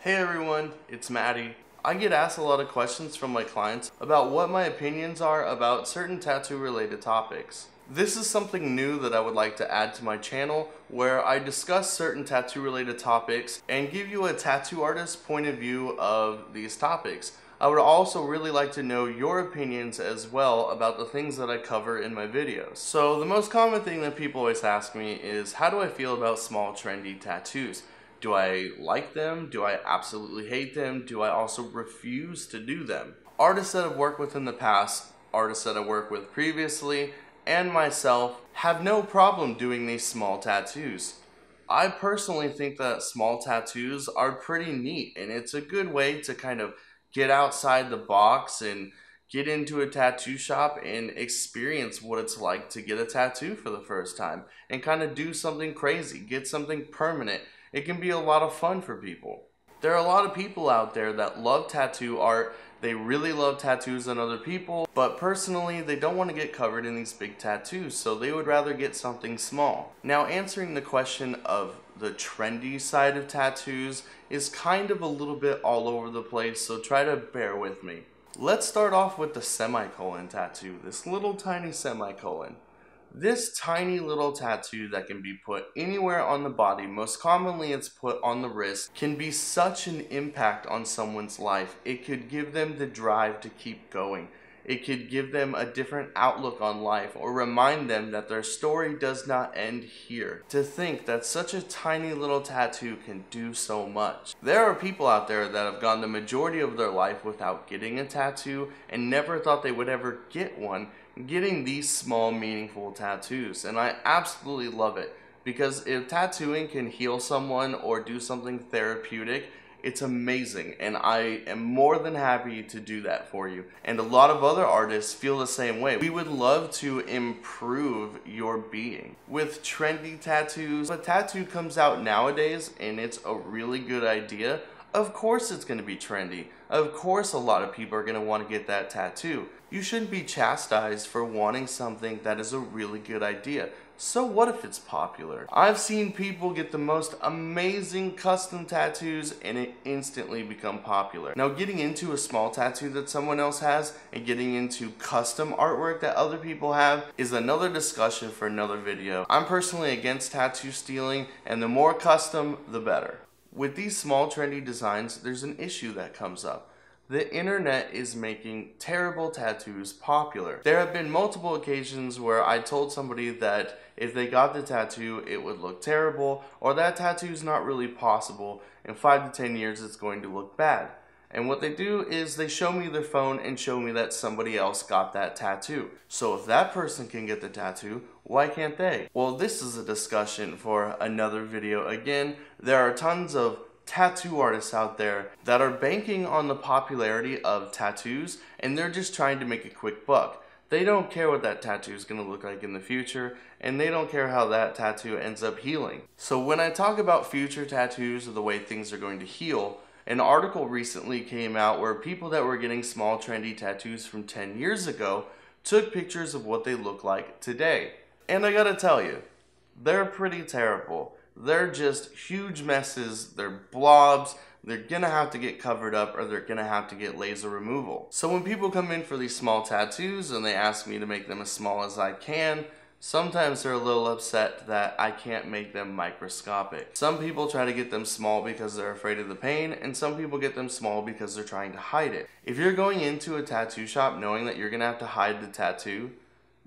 Hey everyone, it's Matty. I get asked a lot of questions from my clients about what my opinions are about certain tattoo related topics. This is something new that I would like to add to my channel where I discuss certain tattoo related topics and give you a tattoo artist's point of view of these topics. I would also really like to know your opinions as well about the things that I cover in my videos. So the most common thing that people always ask me is, how do I feel about small trendy tattoos? Do I like them? Do I absolutely hate them? Do I also refuse to do them? Artists that I've worked with in the past, artists that I worked with previously, and myself have no problem doing these small tattoos. I personally think that small tattoos are pretty neat, and it's a good way to kind of get outside the box and get into a tattoo shop and experience what it's like to get a tattoo for the first time and kind of do something crazy, get something permanent. It can be a lot of fun for people. There are a lot of people out there that love tattoo art. They really love tattoos than other people, but personally they don't want to get covered in these big tattoos, so they would rather get something small. Now, answering the question of the trendy side of tattoos is kind of a little bit all over the place, so try to bear with me. Let's start off with the semicolon tattoo, this little tiny semicolon. This tiny little tattoo that can be put anywhere on the body, most commonly it's put on the wrist, can be such an impact on someone's life. It could give them the drive to keep going. It could give them a different outlook on life or remind them that their story does not end here. To think that such a tiny little tattoo can do so much. There are people out there that have gone the majority of their life without getting a tattoo and never thought they would ever get one, getting these small meaningful tattoos, and I absolutely love it because if tattooing can heal someone or do something therapeutic, it's amazing, and I am more than happy to do that for you. And a lot of other artists feel the same way. We would love to improve your being. With trendy tattoos, if a tattoo comes out nowadays and it's a really good idea, of course it's going to be trendy. Of course a lot of people are going to want to get that tattoo. You shouldn't be chastised for wanting something that is a really good idea. So what if it's popular? I've seen people get the most amazing custom tattoos and it instantly become popular. Now, getting into a small tattoo that someone else has and getting into custom artwork that other people have is another discussion for another video. I'm personally against tattoo stealing, and the more custom, the better. With these small trendy designs, there's an issue that comes up. The internet is making terrible tattoos popular. There have been multiple occasions where I told somebody that if they got the tattoo, it would look terrible, or that tattoo is not really possible. In 5 to 10 years, it's going to look bad. And what they do is they show me their phone and show me that somebody else got that tattoo. So if that person can get the tattoo, why can't they? Well, this is a discussion for another video. Again, there are tons of tattoo artists out there that are banking on the popularity of tattoos, and they're just trying to make a quick buck. They don't care what that tattoo is going to look like in the future, and they don't care how that tattoo ends up healing. So when I talk about future tattoos or the way things are going to heal, an article recently came out where people that were getting small trendy tattoos from 10 years ago took pictures of what they look like today. And I gotta tell you, they're pretty terrible. They're just huge messes, they're blobs, they're gonna have to get covered up or they're gonna have to get laser removal. So when people come in for these small tattoos and they ask me to make them as small as I can, sometimes they're a little upset that I can't make them microscopic. Some people try to get them small because they're afraid of the pain, and some people get them small because they're trying to hide it. If you're going into a tattoo shop knowing that you're gonna have to hide the tattoo,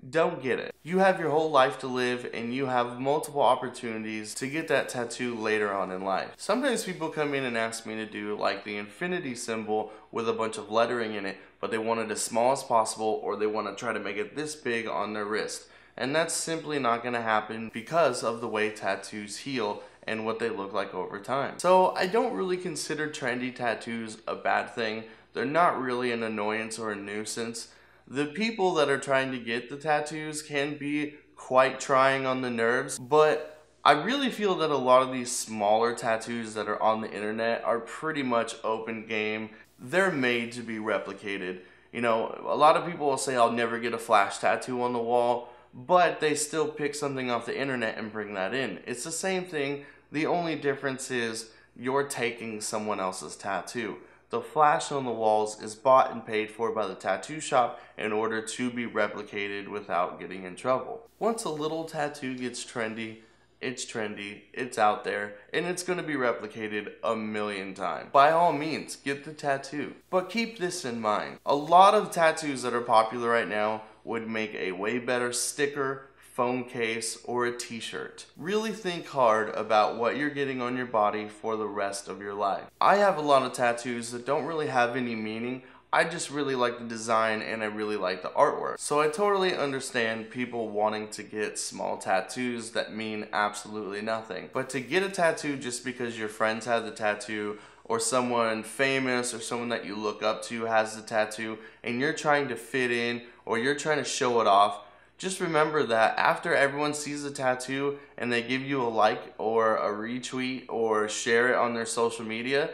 don't get it. You have your whole life to live and you have multiple opportunities to get that tattoo later on in life. Sometimes people come in and ask me to do like the infinity symbol with a bunch of lettering in it, but they want it as small as possible, or they want to try to make it this big on their wrist. And that's simply not going to happen because of the way tattoos heal and what they look like over time. So I don't really consider trendy tattoos a bad thing. They're not really an annoyance or a nuisance. The people that are trying to get the tattoos can be quite trying on the nerves, but I really feel that a lot of these smaller tattoos that are on the internet are pretty much open game. They're made to be replicated. You know, a lot of people will say I'll never get a flash tattoo on the wall, but they still pick something off the internet and bring that in. It's the same thing. The only difference is you're taking someone else's tattoo. The flash on the walls is bought and paid for by the tattoo shop in order to be replicated without getting in trouble. Once a little tattoo gets trendy, it's out there, and it's going to be replicated a million times. By all means, get the tattoo. But keep this in mind. A lot of tattoos that are popular right now would make a way better sticker, phone case, or a t-shirt. Really think hard about what you're getting on your body for the rest of your life. I have a lot of tattoos that don't really have any meaning. I just really like the design and I really like the artwork. So I totally understand people wanting to get small tattoos that mean absolutely nothing. But to get a tattoo just because your friends have the tattoo, or someone famous or someone that you look up to has the tattoo, and you're trying to fit in or you're trying to show it off, just remember that after everyone sees the tattoo and they give you a like or a retweet or share it on their social media,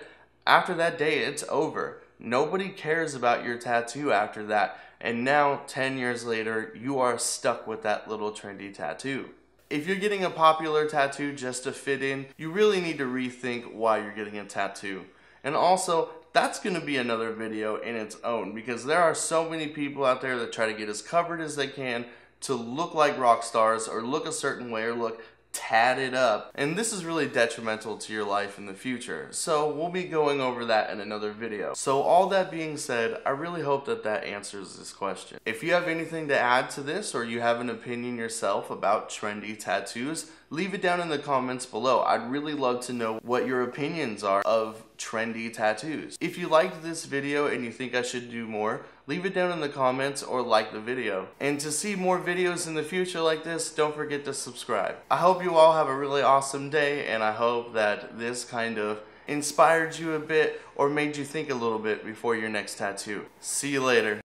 after that day it's over. Nobody cares about your tattoo after that, and now 10 years later you are stuck with that little trendy tattoo. If you're getting a popular tattoo just to fit in, you really need to rethink why you're getting a tattoo. And also, that's going to be another video in its own, because there are so many people out there that try to get as covered as they can to look like rock stars or look a certain way or look tatted up, and this is really detrimental to your life in the future. So we'll be going over that in another video. So all that being said, I really hope that answers this question. If you have anything to add to this, or you have an opinion yourself about trendy tattoos, leave it down in the comments below. I'd really love to know what your opinions are of trendy tattoos. If you liked this video and you think I should do more, leave it down in the comments or like the video. And to see more videos in the future like this, don't forget to subscribe. I hope you all have a really awesome day, and I hope that this kind of inspired you a bit or made you think a little bit before your next tattoo. See you later.